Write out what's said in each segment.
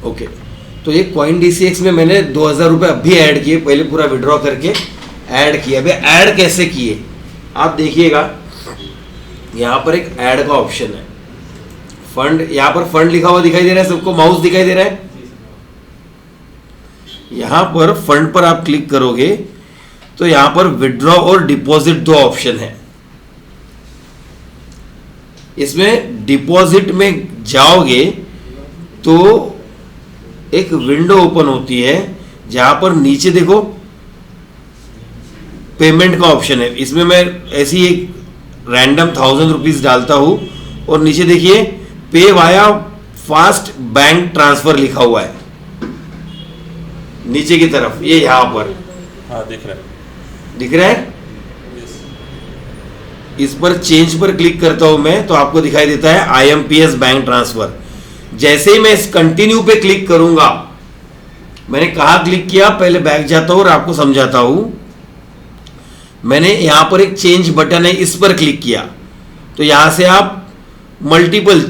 Okay, तो ये coin DCX में मैंने 2000 रुपये अभी ऐड किए, पहले पूरा विड्रॉ करके ऐड किया। अभी ऐड कैसे किए आप देखिएगा, यहाँ पर एक ऐड का ऑप्शन है, फंड, यहाँ पर फंड लिखा हुआ दिखाई दे रहा है सबको, माउस दिखाई दे रहा है, यहाँ पर फंड पर आप क्लिक करोगे तो यहाँ पर विड्रॉ और डिपॉजिट दो ऑप्शन है। इसमें डिपॉजिट में जाओगे तो एक विंडो ओपन होती है जहां पर नीचे देखो पेमेंट का ऑप्शन है। इसमें मैं ऐसी एक रैंडम 1000 रुपीज डालता हूं और नीचे देखिए पे वाया फास्ट बैंक ट्रांसफर लिखा हुआ है नीचे की तरफ, ये यहां पर दिख रहा है, दिख रहा है। इस पर चेंज पर क्लिक करता हूं मैं तो आपको दिखाई देता है IMPS बैंक ट्रांसफर। जैसे ही मैं इस कंटिन्यू पे क्लिक करूंगा, मैंने कहा क्लिक किया, पहले बैक जाता हूं और आपको समझाता हूं। मैंने यहां पर एक चेंज बटन है, इस पर क्लिक किया तो यहां से आप मल्टीपल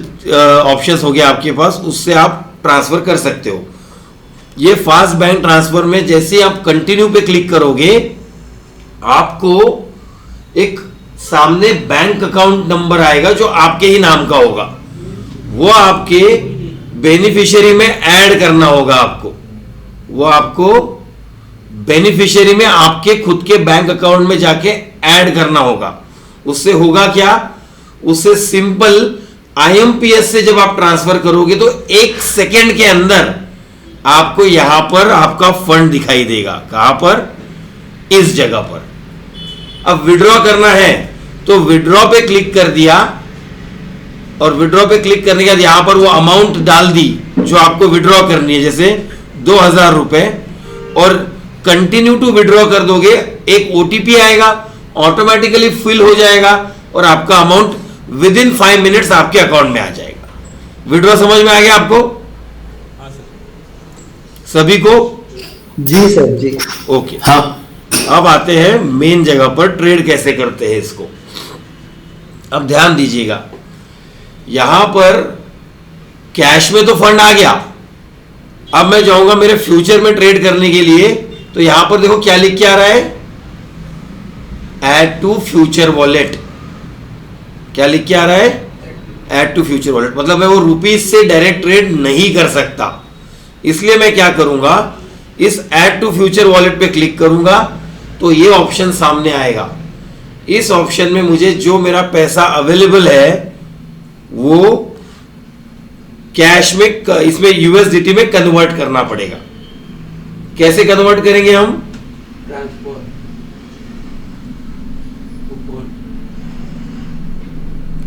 ऑप्शंस हो गया आपके पास, उससे आप ट्रांसफर कर सकते हो। ये फास्ट बैंक ट्रांसफर में जैसे ही आप कंटिन्यू पे क्लिक करोगे, आपको एक सामने बैंक अकाउंट नंबर आएगा जो आपके ही नाम का होगा, वो आपके बेनिफिशियरी में ऐड करना होगा आपको। वो आपको बेनिफिशियरी में आपके खुद के बैंक अकाउंट में जाके ऐड करना होगा। उससे होगा क्या, उससे सिंपल IMPS से जब आप ट्रांसफर करोगे तो 1 सेकेंड के अंदर आपको यहां पर आपका फंड दिखाई देगा। कहां पर, इस जगह पर। अब विड्रॉ करना है तो विड्रॉ पे क्लिक कर दिया और विड्रॉ पे क्लिक करने के बाद यहां पर वो अमाउंट डाल दी जो आपको विड्रॉ करनी है, जैसे 2000 रुपए, और कंटिन्यू टू विड्रॉ कर दोगे, एक OTP आएगा, ऑटोमेटिकली फिल हो जाएगा और आपका अमाउंट विद इन 5 मिनट्स आपके अकाउंट में आ जाएगा। विड्रॉ समझ में आ गया आपको? सभी को? जी सर जी। ओके, हाँ। अब आते हैं मेन जगह पर, ट्रेड कैसे करते हैं इसको। अब ध्यान दीजिएगा, यहां पर कैश में तो फंड आ गया। अब मैं जाऊंगा मेरे फ्यूचर में ट्रेड करने के लिए, तो यहां पर देखो क्या लिख के आ रहा है, ऐड टू फ्यूचर वॉलेट। क्या लिख के आ रहा है, ऐड टू फ्यूचर वॉलेट। मतलब मैं वो रुपीज से डायरेक्ट ट्रेड नहीं कर सकता, इसलिए मैं क्या करूंगा, इस ऐड टू फ्यूचर वॉलेट पे क्लिक करूंगा तो ये ऑप्शन सामने आएगा। इस ऑप्शन में मुझे जो मेरा पैसा अवेलेबल है वो कैश में, इसमें USDT में कन्वर्ट करना पड़ेगा। कैसे कन्वर्ट करेंगे हम,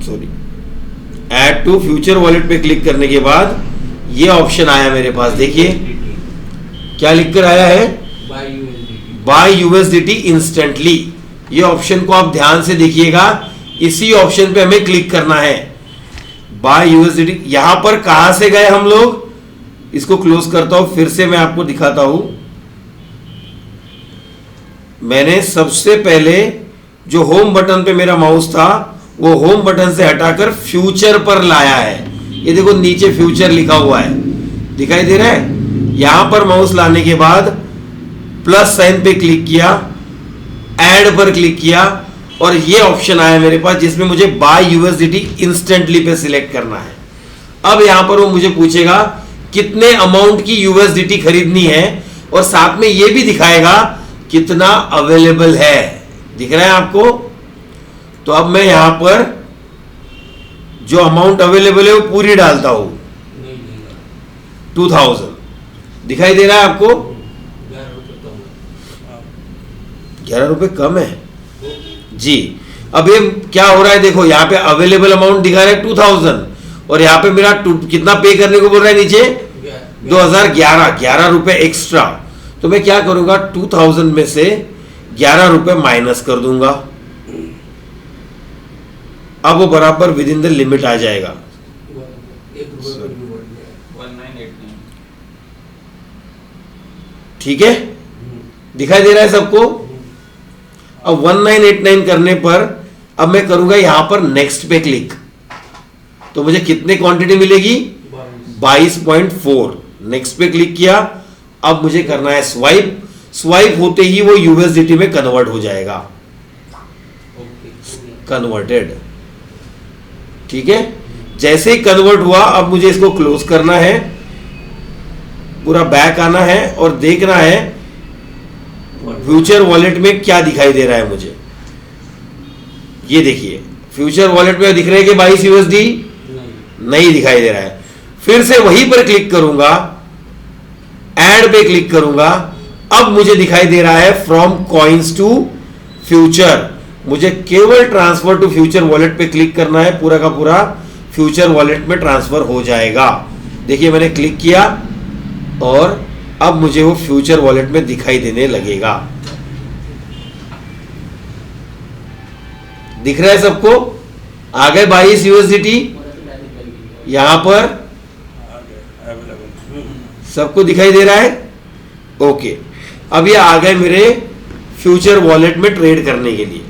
sorry, add to future wallet पे क्लिक करने के बाद ये ऑप्शन आया मेरे पास। देखिए क्या लिखकर आया है, बाय USDT इंस्टेंटली। ये ऑप्शन को आप ध्यान से देखिएगा, इसी ऑप्शन पे हमें क्लिक करना है, बाय USDT। यहां पर कहां से गए हम लोग, इसको क्लोज करता हूं, फिर से मैं आपको दिखाता हूं। मैंने सबसे पहले जो होम बटन पे मेरा माउस था, वो होम बटन से हटाकर फ्यूचर पर लाया है। ये देखो नीचे फ्यूचर लिखा हुआ है, दिखाई दे रहा है। यहां पर माउस लाने के बाद प्लस साइन पे क्लिक किया, ऐड पर क्लिक किया और ये ऑप्शन आया मेरे पास जिसमें मुझे बाय USDT इंस्टेंटली पे सिलेक्ट करना है। अब यहां पर वो मुझे पूछेगा कितने अमाउंट की USDT खरीदनी है और साथ में ये भी दिखाएगा कितना अवेलेबल है। दिख रहा है आपको? तो अब मैं यहां पर जो अमाउंट अवेलेबल है वो पूरी डालता हूं, 2000। दिखाई दे रहा है आपको? 11 रुपए कम है जी। अब ये क्या हो रहा है, देखो यहाँ पे अवेलेबल अमाउंट दिखा रहा है 2000 और यहाँ पे मेरा कितना पे करने को बोल रहा है नीचे, 11 रुपए एक्स्ट्रा। तो मैं क्या करूंगा, 2000 में से 11 रुपए माइनस कर दूंगा। अब वो बराबर विद इन द लिमिट आ जाएगा। ठीक है, दिखाई दे रहा है सबको? अब 1989 करने पर अब मैं करूंगा यहां पर नेक्स्ट पे क्लिक, तो मुझे कितने क्वांटिटी मिलेगी, 22.4। नेक्स्ट पे क्लिक किया। अब मुझे करना है स्वाइप। स्वाइप होते ही वो यूएसडीटी में कन्वर्ट हो जाएगा, कन्वर्टेड। ठीक है, जैसे ही कन्वर्ट हुआ अब मुझे इसको क्लोज करना है, पूरा बैक आना है और देखना है फ्यूचर वॉलेट में क्या दिखाई दे रहा है मुझे। ये देखिए फ्यूचर वॉलेट में दिख रहा है कि 22 यूएसडी नहीं दिखाई दे रहा है। फिर से वहीं पर क्लिक करूंगा, ऐड पे क्लिक करूंगा। अब मुझे दिखाई दे रहा है फ्रॉम कॉइन्स टू फ्यूचर। मुझे केवल ट्रांसफर टू फ्यूचर वॉलेट पे क्लिक करना है, पूरा का पूरा फ्यूचर वॉलेट में ट्रांसफर हो जाएगा। देखिए मैंने क्लिक किया और अब मुझे वो फ्यूचर वॉलेट में दिखाई देने लगेगा। दिख रहा है सबको? आ गए 22 यूएसडीटी यहां पर सबको दिखाई दे रहा है। ओके, अब ये आ गए मेरे फ्यूचर वॉलेट में ट्रेड करने के लिए।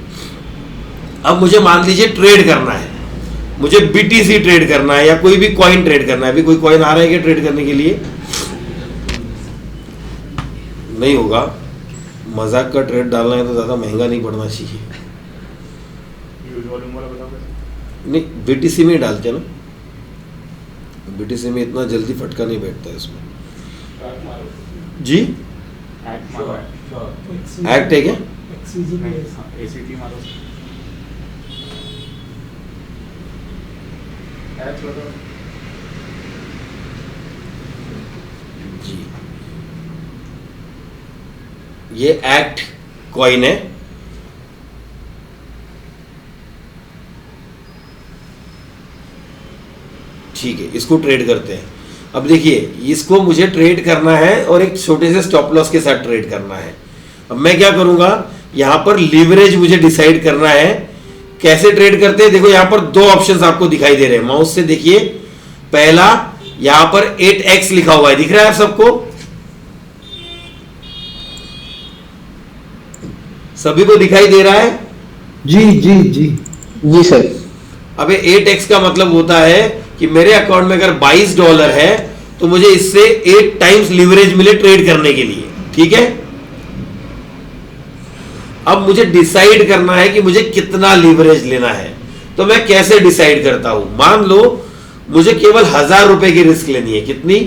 अब मुझे मान लीजिए ट्रेड करना है, मुझे बीटीसी ट्रेड करना है या कोई भी कॉइन ट्रेड करना है। अभी कोई कॉइन आ रहा है क्या ट्रेड करने के लिए? नहीं होगा, मजाक का ट्रेड डालना है तो ज्यादा महंगा नहीं पड़ना चाहिए। नहीं, बीटीसी में ही डालते हैं ना, बीटीसी में इतना जल्दी फटका नहीं बैठता है इसमें। जी एक्ट है क्या? जी ये एक्ट कॉइन है। ठीक है, इसको ट्रेड करते हैं। अब देखिए इसको मुझे ट्रेड करना है और एक छोटे से स्टॉप लॉस के साथ ट्रेड करना है। अब मैं क्या करूंगा, यहां पर लीवरेज मुझे डिसाइड करना है। कैसे ट्रेड करते हैं? देखो यहां पर दो ऑप्शंस आपको दिखाई दे रहे हैं, माउस से देखिए। पहला यहां पर 8x लिखा हुआ है, दिख रहा है आप सबको? सभी को दिखाई दे रहा है? जी जी जी जी सर। अबे 8x का मतलब होता है कि मेरे अकाउंट में अगर $22 है तो मुझे इससे 8 टाइम्स लीवरेज मिले ट्रेड करने के लिए। ठीक है, अब मुझे डिसाइड करना है कि मुझे कितना लीवरेज लेना है। तो मैं कैसे डिसाइड करता हूं? मान लो मुझे केवल 1000 रुपए की रिस्क लेनी है। कितनी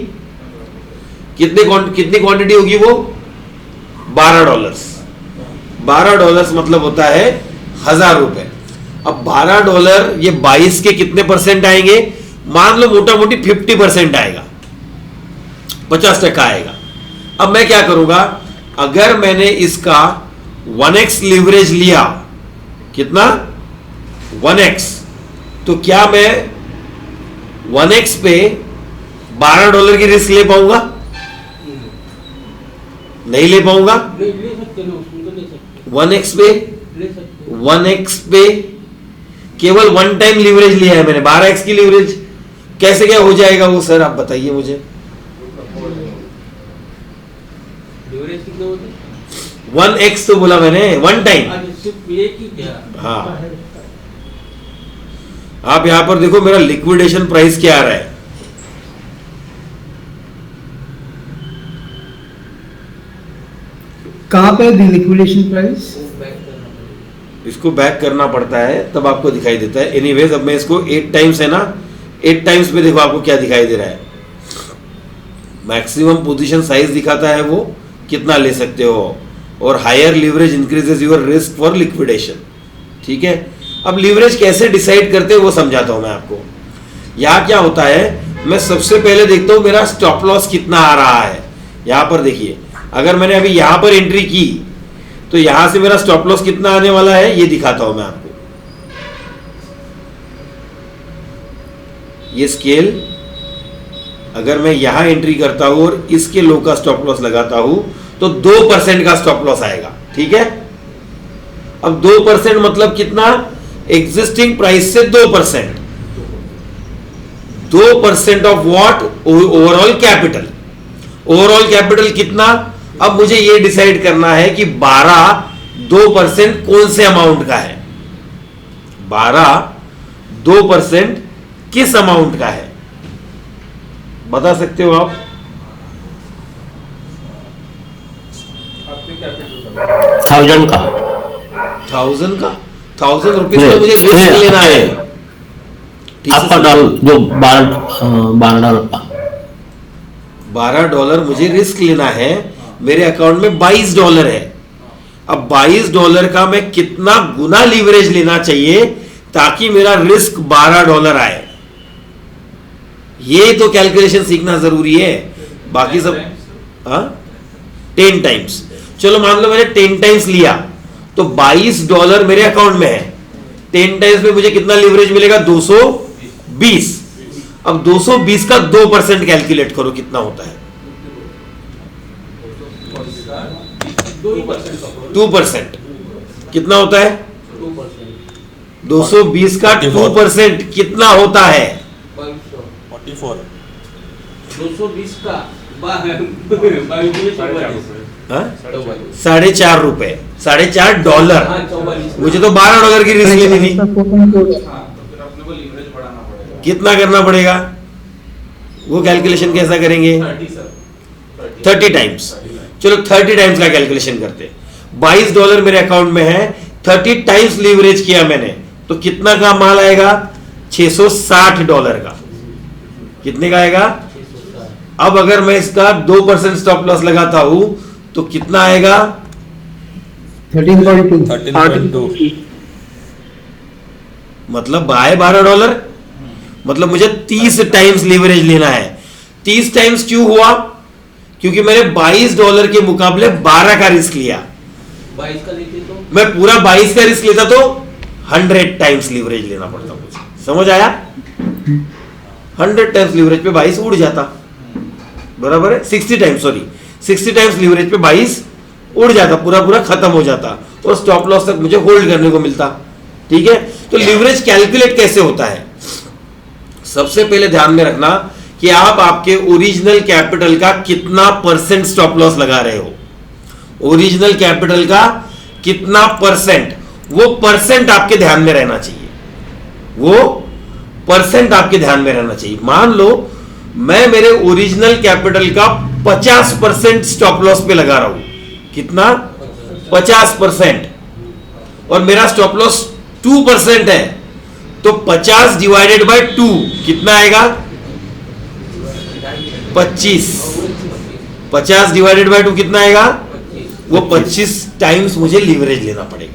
क्वांटिटी होगी वो? $12। $12 मतलब होता है 1000 रुपए। अब $12 ये 22 के कितने परसेंट आएंगे? मान लो मोटा मोटी 50% आएगा, 50% आएगा। अब मैं क्या करूंगा, अगर मैंने इसका 1x लीवरेज लिया, कितना? 1x, तो क्या मैं 1x पे $12 की रिस्क ले पाऊंगा? नहीं ले पाऊंगा। 1x पे केवल 1 टाइम लीवरेज लिया है मैंने, 12x की लीवरेज। कैसे क्या हो जाएगा वो सर, आप बताइए मुझे। 1x तो बोला मैंने, 1 टाइम। हाँ, आप यहां पर देखो मेरा लिक्विडेशन प्राइस क्या आ रहा है। कहां पे लिक्विडेशन प्राइस? इसको बैक करना पड़ता है तब आपको दिखाई देता है। एनीवेज अब मैं इसको 8 टाइम्स है ना, 8 टाइम्स पे देखो आपको क्या दिखाई दे रहा है। मैक्सिमम पोजीशन साइज दिखाता है वो कितना ले सकते हो, और higher leverage increases your risk for liquidation. ठीक है, अब लीवरेज कैसे डिसाइड करते हैं वो समझाता हूं मैं आपको। यहां क्या होता है, मैं सबसे पहले देखता हूं मेरा स्टॉप लॉस कितना आ रहा है। यहां पर देखिए, अगर मैंने अभी यहां पर एंट्री की तो यहां से मेरा स्टॉप लॉस कितना आने वाला है ये दिखाता हूं मैं आपको। ये स्केल अगर मैं यहां एंट्री करता हूं और इसके लो का स्टॉप लॉस लगाता हूं तो 2% का स्टॉप लॉस आएगा। ठीक है, अब 2% मतलब कितना? एग्जिस्टिंग प्राइस से 2%। 2% of what? Overall capital. Overall capital कितना? अब मुझे यह डिसाइड करना है कि 2% कौन से अमाउंट का है। 2% किस अमाउंट का है, बता सकते हो आप? 1000 का 1000 का 1000 रुपीज नहीं, का मुझे रिस्क नहीं, लेना है। नहीं। ठीक से आपका सुनो। डॉलर जो $12 का $12 मुझे रिस्क लेना है। मेरे अकाउंट में $22 है। अब $22 का मैं कितना गुना लीवरेज लेना चाहिए ताकि मेरा रिस्क $12 आए? ये तो कैलकुलेशन सीखना जरूरी है। बाकी सब 10 टाइम्स। चलो मान लो मैंने 10 टाइम्स लिया तो $22 मेरे अकाउंट में है। 10 टाइम्स में मुझे कितना लीवरेज मिलेगा? 220। अब 220 का 2% कैलकुलेट करो कितना होता है? 2% कितना होता है? 220 का 2% कितना होता है? 44 220 का ₹4.5 $4.5 मुझे तो $12 की रिस्क लेनी थी। कितना करना पड़ेगा? वो कैलकुलेशन कैसा करेंगे? 30 टाइम्स। चलो 30 टाइम्स का कैलकुलेशन करते हैं। $22 मेरे अकाउंट में है, 30 टाइम्स लीवरेज किया मैंने तो कितना का माल आएगा? $660 का। कितने का आएगा? अब अगर मैं इसका 2% स्टॉप लॉस लगाता हूं तो कितना आएगा? 13.2 13.2 मतलब आए $12। मतलब मुझे 30 टाइम्स लीवरेज लेना है। 30 टाइम्स क्यों हुआ? क्योंकि मैंने $22 के मुकाबले 12 का रिस्क लिया। 22 का लेते तो मैं पूरा 22 का रिस्क लेता तो 100 टाइम्स लीवरेज लेना पड़ता मुझे। समझ आया? 100 टाइम्स लीवरेज पे 22 उड़ जाता। बराबर है? 60 टाइम्स, सॉरी 60 टाइम्स लीवरेज पे 22 उड़ जाता, पूरा खत्म हो जाता और स्टॉप लॉस तक मुझे होल्ड करने को मिलता। ठीक है, तो लीवरेज कैलकुलेट कैसे होता है? सबसे पहले ध्यान में रखना कि आप आपके ओरिजिनल कैपिटल का कितना परसेंट स्टॉप लॉस लगा रहे हो। ओरिजिनल कैपिटल का कितना परसेंट, वो परसेंट आपके ध्यान में रहना चाहिए। वो परसेंट आपके ध्यान में रहना चाहिए। मान लो मैं मेरे ओरिजिनल कैपिटल का 50% स्टॉप लॉस पे लगा रहा हूं। कितना? 50%। और मेरा स्टॉप लॉस 2% है तो 50 डिवाइडेड बाय 2 कितना आएगा? 25। 50 डिवाइडेड बाय 2 कितना आएगा? वो 25 टाइम्स मुझे लीवरेज लेना पड़ेगा।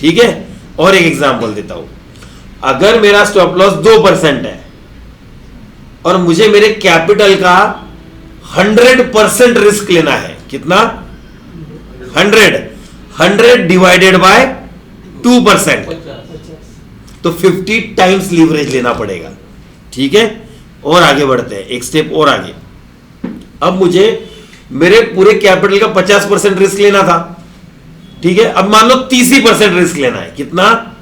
ठीक है, और एक एग्जांपल देता हूं। अगर मेरा स्टॉप लॉस 2% है और मुझे मेरे कैपिटल का 100% रिस्क लेना है। कितना? 100 डिवाइडेड बाय 2% तो 50 टाइम्स लीवरेज लेना पड़ेगा। ठीक है, और आगे बढ़ते हैं, एक स्टेप और आगे। अब मुझे मेरे पूरे कैपिटल का 50% रिस्क लेना था। ठीक है, अब मान लो 30% रिस्क लेना है। कितना?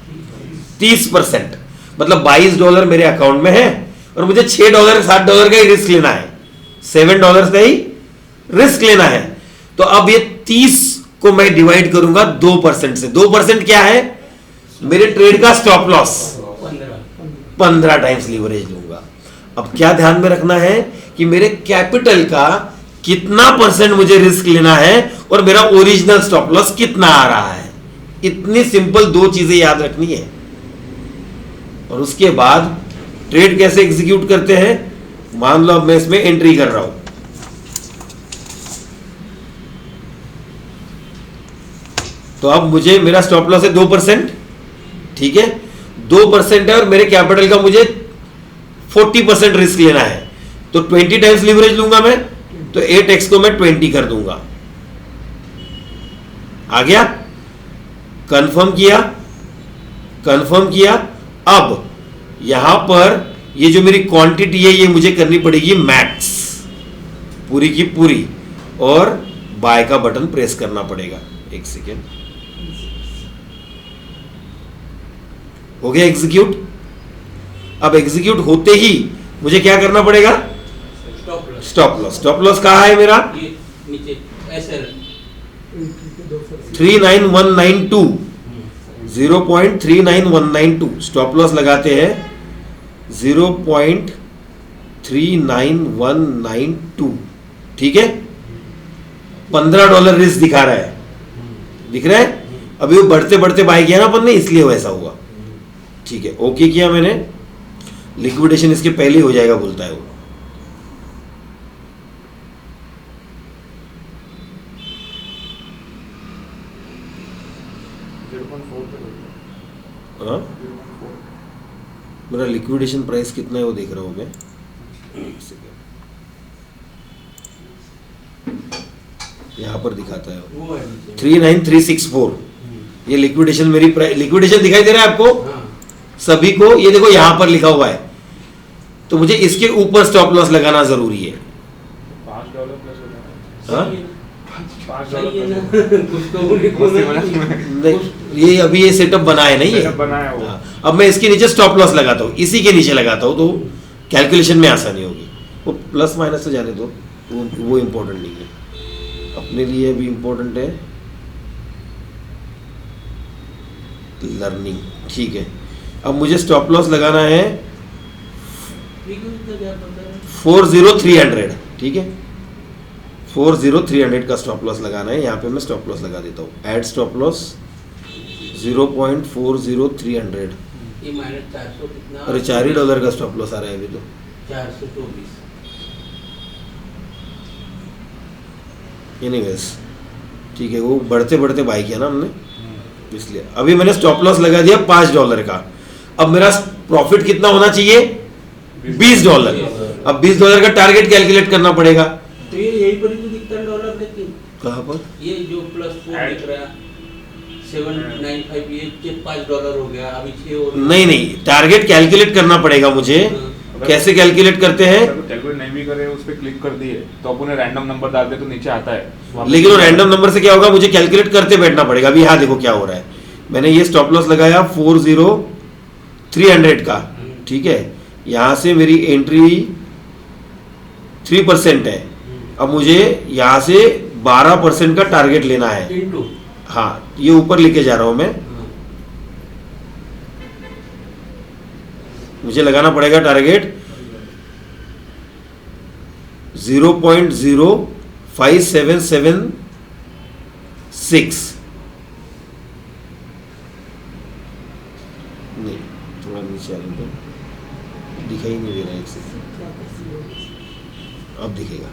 30%। मतलब $22 मेरे अकाउंट में है और मुझे $6 $7 का ही रिस्क लेना है। $7 का ही रिस्क लेना है। तो अब ये 30 को मैं डिवाइड करूंगा 2% से। 2% क्या है? मेरे ट्रेड का स्टॉप लॉस। 15 टाइम्स लीवरेज लूंगा। अब क्या ध्यान में रखना है कि मेरे कैपिटल का कितना परसेंट मुझे रिस्क लेना है और मेरा ओरिजिनल स्टॉप लॉस कितना आ रहा है। इतनी सिंपल 2 चीजें याद रखनी है। और उसके बाद ट्रेड कैसे एग्जीक्यूट करते हैं? मान लो अब मैं इसमें एंट्री कर रहा हूं। तो अब मुझे मेरा स्टॉप लॉस है 2%। ठीक है, 2% है और मेरे कैपिटल का मुझे 40% रिस्क लेना है तो 20 टाइम्स लीवरेज लूंगा मैं। तो 8x को मैं 20 कर दूंगा। आ गया? कंफर्म किया? कंफर्म किया। अब यहां पर ये जो मेरी क्वांटिटी है ये मुझे करनी पड़ेगी मैक्स, पूरी की पूरी, और बाय का बटन प्रेस करना पड़ेगा। एक सेकेंड, हो गया एग्जीक्यूट। अब एग्जीक्यूट होते ही मुझे क्या करना पड़ेगा? Stop loss. स्टॉप लॉस कहाँ है मेरा? ये नीचे SL 39192, 0.39192 स्टॉप लॉस लगाते हैं। 0.39192। ठीक है, $15 रिस्क दिखा रहा है, दिख रहा है। अभी वो बढ़ते बढ़ते बाय किया ना अपन ने, इसलिए वैसा हुआ। ठीक है, ओके किया मैंने, लिक्विडेशन इसके पहले ही हो जाएगा बोलता है वो। हाँ, मेरा लिक्विडेशन प्राइस कितना है वो देख रहा हूँ मैं, एक सेकेंड, यहाँ पर दिखाता है वो है नीचे। 39364। ये लिक्विडेशन मेरी लिक्विडेशन दिखाई दे रहा है आपको हाँ, सभी को, ये देखो यहाँ पर लिखा हुआ है। तो मुझे इसके ऊपर स्टॉप लॉस लगाना जरूरी है। $5 प्लस होता है। हाँ? सही है ना। कुछ तो उन्हें को नहीं, ये अभी ये सेटअप बना है नहीं Setup बना है वो। हाँ, अब मैं इसके नीचे स्टॉप लॉस लगाता हूँ, इसी के नीचे लगाता हूँ, तो कैलकुलेशन में आसानी होगी। वो प्लस माइनस तो जाने दो, वो इम्पोर्टेंट नहीं है अपने लिए, अभी इम्पोर्टेंट है लर्निंग। ठीक है, अब मुझे स्टॉप लॉस लगाना है 40300। ठीक है, 40300 का स्टॉप लॉस लगाना है। यहाँ पे मैं स्टॉप लॉस लगा देता हूँ, ऐड स्टॉप लॉस 0.40300। ये माइनस 400 कितना? अरे $4 का स्टॉप लॉस आ रहा है अभी तो। 424। एनीवेज ठीक है, वो बढ़ते बढ़ते बाई किया ना हमने, इसलिए अभी मैंने स्टॉप लॉस लगा दिया $5 का। अब मेरा प्रॉफिट कितना होना चाहिए? $20। अब $20 का टारगेट कैलकुलेट करना पड़ेगा। तो ये यही पर ही तो दिखता है डॉलर, लेकिन कहाँ पर? ये जो +4 दिख रहा है 795, ये $5 हो गया, अभी 6 और नहीं नहीं, टारगेट कैलकुलेट करना पड़ेगा मुझे। कैसे कैलकुलेट करते हैं? कैलकुलेट नहीं भी करे, उस पर क्लिक कर दिए तो अपन रैंडम नंबर डालते तो नीचे आता है। लेकिन वो रैंडम नंबर से क्या होगा, मुझे कैलकुलेट करते बैठना पड़ेगा। अभी यहाँ देखो क्या हो रहा है, मैंने ये स्टॉप लॉस लगाया 40300 का। ठीक है, यहाँ से मेरी एंट्री 3% है। अब मुझे यहाँ से 12% का टारगेट लेना है। इंटू। हाँ, ये ऊपर लेके जा रहा हूं मैं। मुझे लगाना पड़ेगा टारगेट 0.05776। नहीं, थोड़ा नीचे आने दो, दिखाई नहीं दे रहा है। एक सेकंड, अब दिखेगा।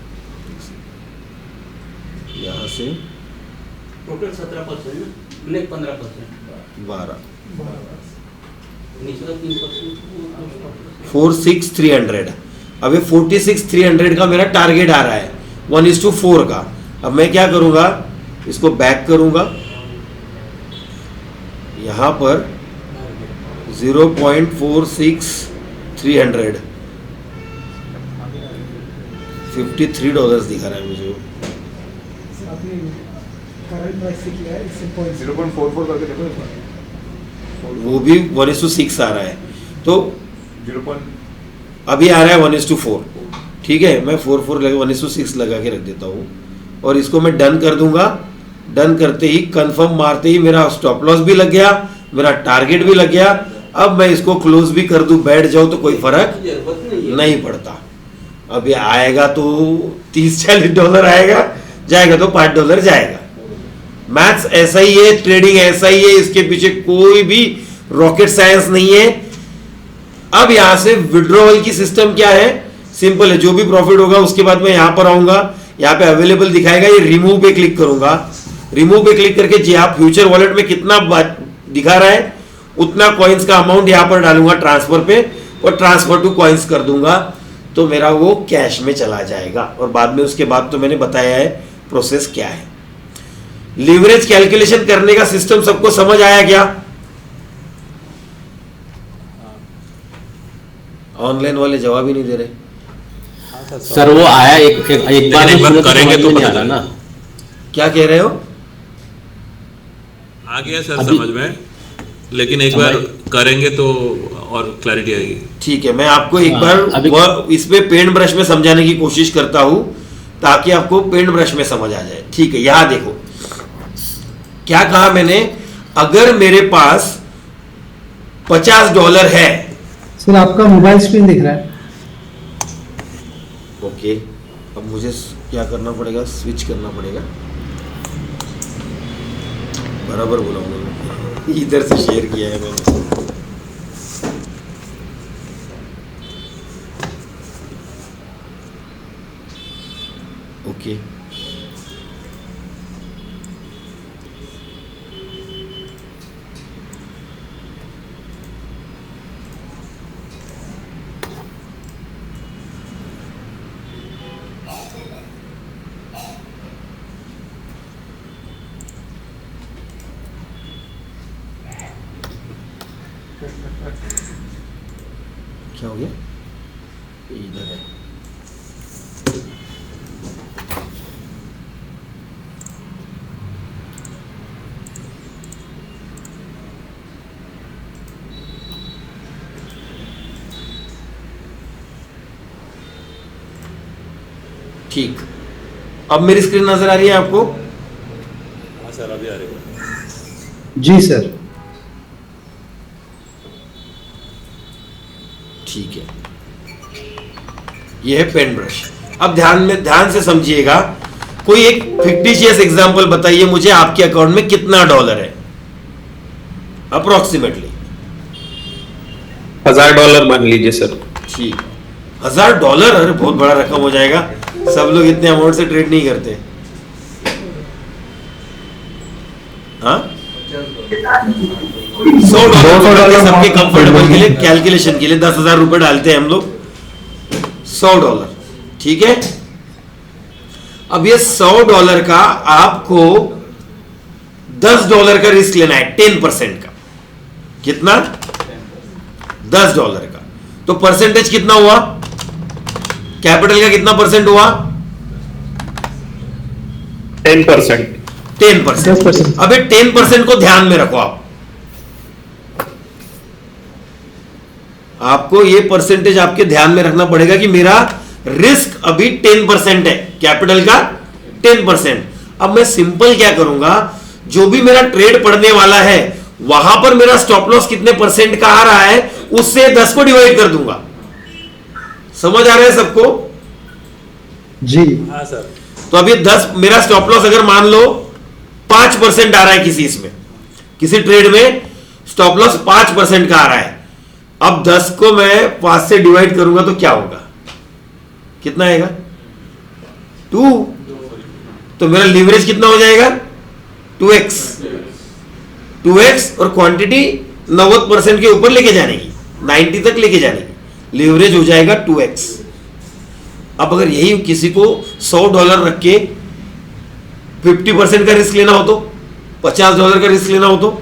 यहाँ से टोटल 17% ना, नहीं 15%। 12 नीचे का 3%। 46300। अब ये 46300 का मेरा टारगेट आ रहा है 1:4 का। अब मैं क्या करूंगा, इसको बैक करूंगा, यहां पर 0.46300 $53 दिखा रहा है मुझे। 0.44 करके देखो एक बार। वो भी 1:6 आ रहा है, तो 0. अभी आ रहा है 1:4। ठीक है, मैं 4 लगा 1:6 लगा के रख देता हूँ और इसको मैं डन कर दूंगा। डन करते ही, कंफर्म मारते ही मेरा स्टॉप लॉस भी लग गया, मेरा टारगेट भी लग गया। अब मैं इसको क्लोज भी कर दूं, बैठ जाऊं तो कोई फर्क नहीं पड़ता। अब ये आएगा तो $30-40 आएगा, जाएगा तो $5 जाएगा। मैथ्स ऐसा ही है, ट्रेडिंग ऐसा ही है, इसके पीछे कोई भी रॉकेट साइंस नहीं है। अब यहां से विड्रॉवल की सिस्टम क्या है, सिंपल है। जो भी प्रॉफिट होगा उसके बाद मैं यहां पर आऊंगा, यहां पे अवेलेबल दिखाएगा, ये रिमूव पे क्लिक करूंगा। रिमूव पे क्लिक करके जी आप फ्यूचर वॉलेट में कितना दिखा रहा है उतना कॉइन्स का अमाउंट यहां पर डालूंगा ट्रांसफर पे और ट्रांसफर टू कॉइन्स कर दूंगा, तो मेरा वो कैश में चला जाएगा। और बाद में उसके बाद तो मैंने बताया है प्रोसेस क्या है। लीवरेज कैलकुलेशन करने का सिस्टम सबको समझ आया क्या? ऑनलाइन वाले जवाब ही नहीं दे रहे। सर वो आया एक बार एक बार में करेंगे समझ तो में नहीं पता आ रहा ना। क्या कह रहे हो? आ गया सर अभी- समझ में, लेकिन एक बार करेंगे तो और क्लैरिटी आएगी। ठीक है, मैं आपको एक हाँ, बार अभी- वह इस पे पेंट ब्रश में समझाने की कोशिश करता हूं ताकि आपको पेंट ब्रश में समझ आ जाए। ठीक है, यहां देखो क्या कहा मैंने, अगर मेरे पास $50 है, सर आपका मोबाइल स्क्रीन दिख रहा है। ओके, अब मुझे क्या करना पड़ेगा, स्विच करना पड़ेगा। बराबर बोला मैंने, इधर से शेयर किया है मैंने। ओके क्या हो गया, इधर है। ठीक, अब मेरी स्क्रीन नजर आ रही है आपको? हाँ सर, अभी आ रही है। जी सर। ठीक है, ये है पेन ब्रश। अब ध्यान से समझिएगा। कोई एक फिक्टिशियस एग्जांपल बताइए मुझे, आपके अकाउंट में कितना डॉलर है अप्रोक्सीमेटली? $1000 मान लीजिए सर। ठीक, $1000? अरे बहुत बड़ा रकम हो जाएगा, सब लोग इतने अमाउंट से ट्रेड नहीं करते। हाँ, $100 सबके कंफर्टेबल के लिए, कैलकुलेशन के लिए 10,000 रुपए डालते हैं हम लोग, $100। ठीक है, अब ये $100 का आपको $10 का रिस्क लेना है, 10% का। कितना? $10 का। तो परसेंटेज कितना हुआ? कैपिटल का कितना परसेंट हुआ? 10%। 10%। अब 10% को ध्यान में रखो आप। आपको ये परसेंटेज आपके ध्यान में रखना पड़ेगा कि मेरा रिस्क अभी 10% है, कैपिटल का 10%। अब मैं सिंपल क्या करूंगा, जो भी मेरा ट्रेड पड़ने वाला है वहां पर मेरा स्टॉप लॉस कितने परसेंट का आ रहा है उससे 10 को डिवाइड कर दूंगा। समझ आ रहा है सबको? जी हाँ सर। तो अभी 10 मेरा स्टॉप लॉस अगर मान लो 5% आ रहा है, किसी ट्रेड में स्टॉप लॉस 5% का आ रहा है। अब 10 को मैं 5 से डिवाइड करूंगा तो क्या होगा, कितना आएगा? 2। तो मेरा लीवरेज कितना हो जाएगा? 2x। 2x और क्वांटिटी 90% के ऊपर लेके जाने की, 90 तक लेके जाने की, लीवरेज हो जाएगा 2x। अब अगर यही किसी को $100 रख के 50% का रिस्क लेना हो तो, $50 का रिस्क लेना हो तो,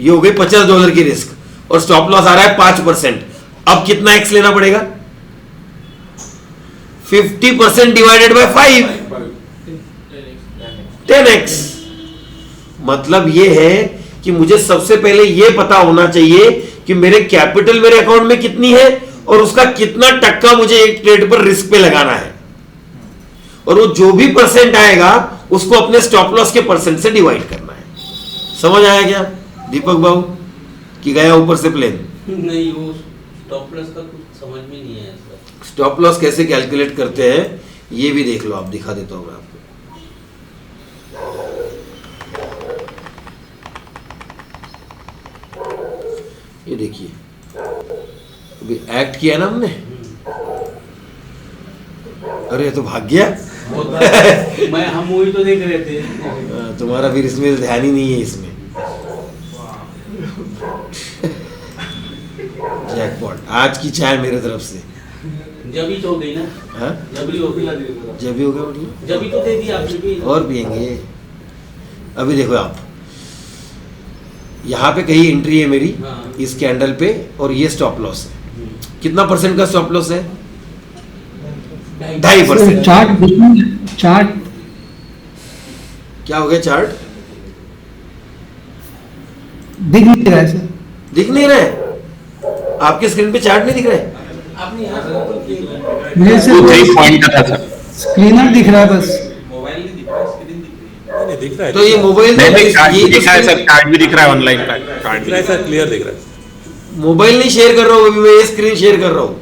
ये हो गई $50 की रिस्क और स्टॉप लॉस आ रहा है 5%। अब कितना x लेना पड़ेगा? 50% डिवाइडेड बाय 5, 10x। मतलब ये है कि मुझे सबसे पहले ये पता होना चाहिए कि मेरे कैपिटल मेरे अकाउंट में कितनी है और उसका कितना टक्का मुझे एक ट्रेड पर रिस्क पे लगाना है, और वो जो भी परसेंट आएगा उसको अपने स्टॉप लॉस के परसेंट से डिवाइड करना है। समझ आया क्या दीपक बाबू? कि गया ऊपर से प्लेन? नहीं, वो स्टॉप लॉस का कुछ समझ में नहीं आया सर। स्टॉप लॉस कैसे कैलकुलेट करते हैं ये भी देख लो, आप दिखा देता हूं मैं आपको। ये देखिए, अभी एक्ट किया ना हमने। अरे ये तो भाग गया। हम मूवी तो देख रहे थे। तुम्हारा फिर इसमें ध्यान ही नहीं है इसमें। जैकपॉट, आज की चाय मेरे तरफ से। जबी तो हो गई ना? हाँ, जबी हो गई। जब भी हो गया मतलब जबी तो दे दी आपने भी। और पियेंगे। अभी देखो आप, यहाँ पे कहीं एंट्री है मेरी, हाँ। इस कैंडल पे, और ये स्टॉप लॉस है। कितना परसेंट का स्टॉप लॉस है? 2.5%। चार्ट क्या हो गया? चार्ट दिख नहीं रहा है सर। दिख नहीं रहा है आपके स्क्रीन पे? चार्ट नहीं दिख रहा है? आपने यहाँ से ओपन किया? मेरे से 3 पॉइंट का था सर। स्क्रीनर दिख रहा है बस। मोबाइल नहीं दिख रहा, स्क्रीन दिख रही है। नहीं दिख रहा है। तो ये मोबाइल नहीं नहीं, कार्ड ये दिख रहा है सर, कार्ड भी दिख रहा है, ऑनलाइन कार्ड दिख रहा है सर, क्लियर दिख रहा है। मोबाइल नहीं शेयर कर रहा हूँ अभी, मैं ये स्क्रीन शेयर कर रहा हूँ।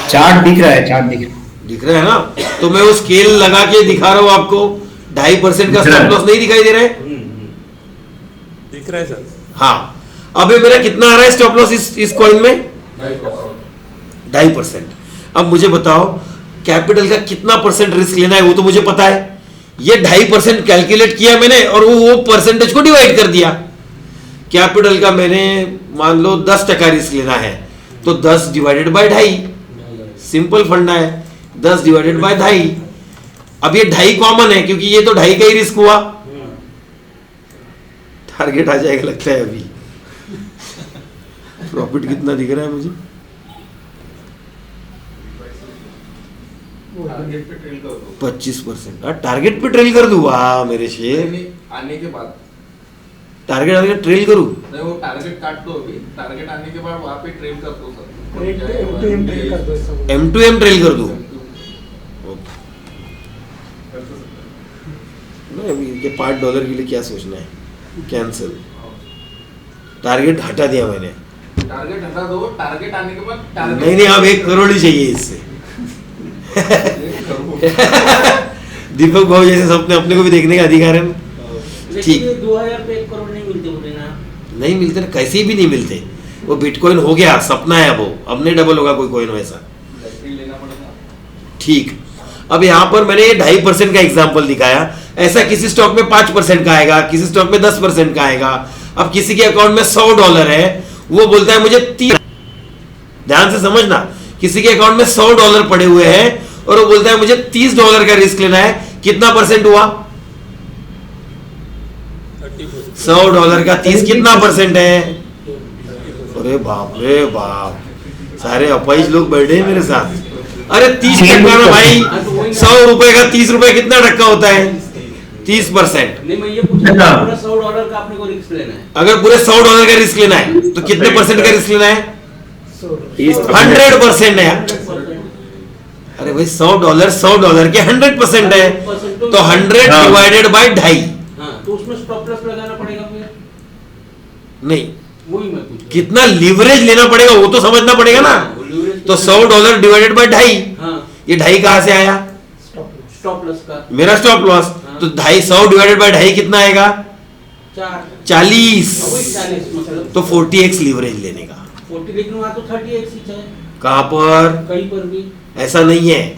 चार्ट दिख रहा है, चार्ट दिख रहा है। दिख रहा है ना? तो मैं वो स्केल लगा के दिखा रहा हूँ आपको, 2.5% का दिख रहा है। स्टॉप लॉस नहीं दिखाई दे रहा है? दिख रहा है सर। हाँ, अब ये मेरा कितना आ रहा है स्टॉप लॉस इस कॉइन में? 2.5%। अब मुझे बताओ कैपिटल का कितना परसेंट रिस्क लेना है, वो तो मुझे पता है। ये 2.5% कैलकुलेट किया मैंने और वो परसेंटेज को डिवाइड कर दिया। कैपिटल का मैंने मान लो 10% रिस्क लेना है, तो 10 डिवाइडेड बाय 2.5, सिंपल फंडा है, 10 डिवाइडेड बाय 2.5। अब ये 2.5 कॉमन है क्योंकि ये तो 2.5 का ही रिस्क हुआ। टारगेट आ जाएगा लगता है अभी। प्रॉफिट कितना दिख रहा है मुझे? टारगेट पे ट्रेल कर दो 25%। टारगेट पे ट्रेल कर दूं? वाह मेरे शेर, आने के बाद। टारगेट आगे ट्रेल करूं? नहीं, वो टारगेट काट दो अभी, टारगेट आने के बाद वहाँ पे ट्रेल कर दो सर। M2M ट्रेल कर दूं? नहीं, अभी ये $5 के लिए क्या सोचना है? कैंसिल। टारगेट हटा दिया मैंने। टारगेट हटा दो, टारगेट आने के बाद नहीं नहीं, अब 1 करोड़ ही चाहिए इससे। दीपक भाव जैसे सपने अपने को भी देखने का अधिकार है। ठीक, 2000 पे 1 करोड़ नहीं मिलते बोले ना। नहीं मिलते ना, कैसे भी नहीं मिलते। वो बिटकॉइन हो गया, सपना है। अब नहीं डबल होगा कोई कॉइन वैसा। लेना पड़ेगा। ठीक, अब यहाँ पर मैंने ये 2.5% का एग्जांपल दिखाया। ऐसा किसी स्टॉक में 5% का आएगा, किसी स्टॉक में 10% का आएगा। अब किसी के अकाउंट में $100 है, वो बोलता है मुझे 30। ध्यान से समझना, किसी के अकाउंट में $100 पड़े हुए हैं और वो बोलता है मुझे $30 का रिस्क लेना है। कितना परसेंट हुआ? $100 का 30 कितना परसेंट है? अरे बाप रे बाप, सारे अपाइज लोग बैठे हैं मेरे साथ। अरे 30% ना भाई, 100 रुपए का 30 रुपए कितना टक्का होता है? 30%। नहीं, मैं ये पूछ रहा हूँ, पूरा $100 का आपने को रिस्क लेना है। अगर पूरे $100 का रिस्क लेना है तो कितने परसेंट का रिस्क लेना है? 100% है। अरे भाई $100 के 100% है, तो 100 डिवाइडेड बाय 2.5। हाँ, तो उसमें स्टॉप लॉस लगाना पड़ेगा फिर? नहीं, वही मैं पूछ कितना लीवरेज लेना पड़ेगा वो तो समझना पड़ेगा ना। तो $100 डिवाइडेड बाय 2.5, हाँ, ये 2.5 कहां से आया? स्टॉप लॉस का मेरा स्टॉप लॉस। तो 100 डिवाइडेड बाय 2.5 कितना आएगा? 40। वही 40 मतलब तो 40x लीवरेज लेने का। 40, लेकिन वहाँ तो 30x ही है कहां पर? कहीं पर भी। ऐसा नहीं है,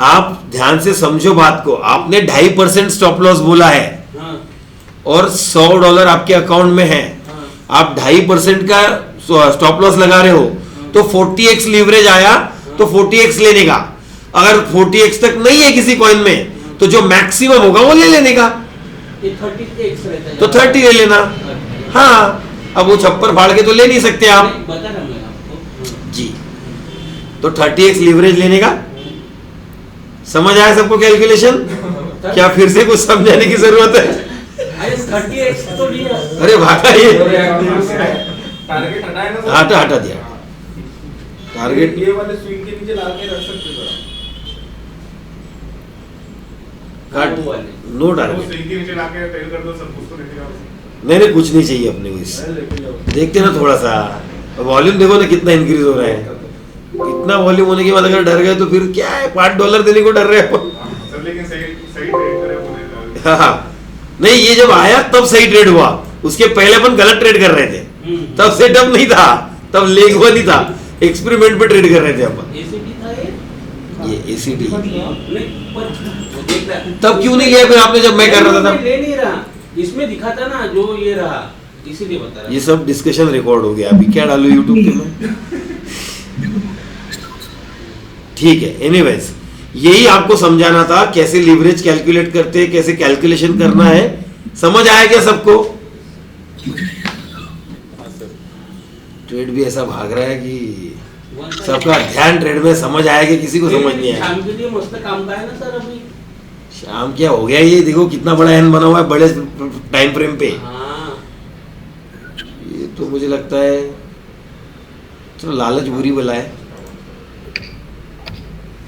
आप ध्यान से समझो बात को। आपने 2.5% स्टॉप लॉस बोला है हाँ, और $100 आपके अकाउंट में है। हाँ, आप 2.5% का स्टॉप लॉस लगा रहे हो, तो 40x लीवरेज आया, तो 40x लेने का। अगर 40x तक नहीं है किसी कॉइन में, तो जो मैक्सिमम होगा वो ले लेने का। ये 30x रहता है। तो 30 ले लेना। हाँ, अब वो छप्पर फाड़ के तो ले नहीं सकते आप नहीं, बता रहा मैं आपको। जी। तो 30x लीवरेज लेने का। समझ आया सबको कैलकुलेशन? क्या फिर से कुछ समझाने की जरूरत है? अरे 30x तो लिया। अरे भागा ये। टारगेट हटाए ना सर? हटा दिया टारगेट। ये वाले स्विंग के नीचे ला के रख सकते हो जरा। काट वो वाले। No target. स्विंग के नीचे लाके ट्रेल कर दो सब, उसको लेके जाओ। नहीं, कुछ नहीं चाहिए अपने को इससे। लेके जाओ। देखते ना थोड़ा सा वॉल्यूम, देखो ना कितना इंक्रीज हो रहा है। इतना वॉल्यूम होने के बाद अगर डर गए तो फिर क्या है? $5 देने को डर रहे हैं। सर लेकिन सही सही ट्रेड करे बोले। हाँ, नहीं, ये जब आया तब सही ट्रेड हुआ। उसके पहले अपन गलत ट्रेड कर रहे थे, तब सेटअप नहीं था, तब लेग हुआ नहीं था, एक्सपेरिमेंट पे ट्रेड कर रहे थे अपन। ACD था ये? ये ACD नहीं, पर वो देख रहा है। तब क्यों नहीं लिया फिर आपने जब मैं कर रहा था? ले नहीं रहा, इसमें दिखा था ना जो ये रहा, इसीलिए बता रहा। ये सब डिस्कशन रिकॉर्ड हो गया, अभी क्या डालू यूट्यूब पे मैं? ठीक है, एनीवेज यही आपको समझाना था कैसे लीवरेज कैलकुलेट करते हैं, कैसे कैलकुलेशन करना है। समझ आया क्या सबको? ट्रेड भी ऐसा भाग रहा है कि सबका ध्यान ट्रेड में। समझ आया कि किसी को समझ नहीं आया? शाम के लिए मस्त काम का है ना सर अभी। शाम क्या हो गया? ये देखो कितना बड़ा एन बना हुआ है बड़े टाइम फ्रेम पे। हाँ, ये तो मुझे लगता है चलो लालच बुरी बला है।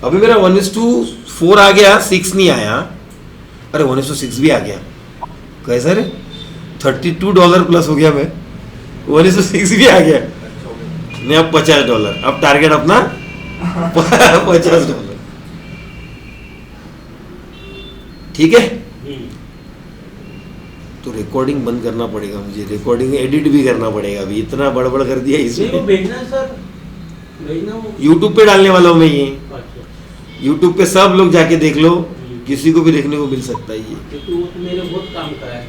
अभी मेरा 1:4 आ गया, 6 नहीं आया। अरे 1:6 भी आ गया। कैसा रे? $32 प्लस हो गया। मैं 1:6 भी आ गया। नहीं, अब $50। अब टारगेट अपना $50। ठीक है, तो रिकॉर्डिंग बंद करना पड़ेगा मुझे, रिकॉर्डिंग एडिट भी करना पड़ेगा, अभी इतना बड़बड़ कर दिया नहीं वो इसमें। भेजना है सर, भेजना वो। यूट्यूब पे डालने वाला हूँ मैं ये, अच्छा, यूट्यूब पे सब लोग जाके देख लो, किसी को भी देखने को मिल सकता है ये। क्योंकि वो तो मेरे बहुत काम का है।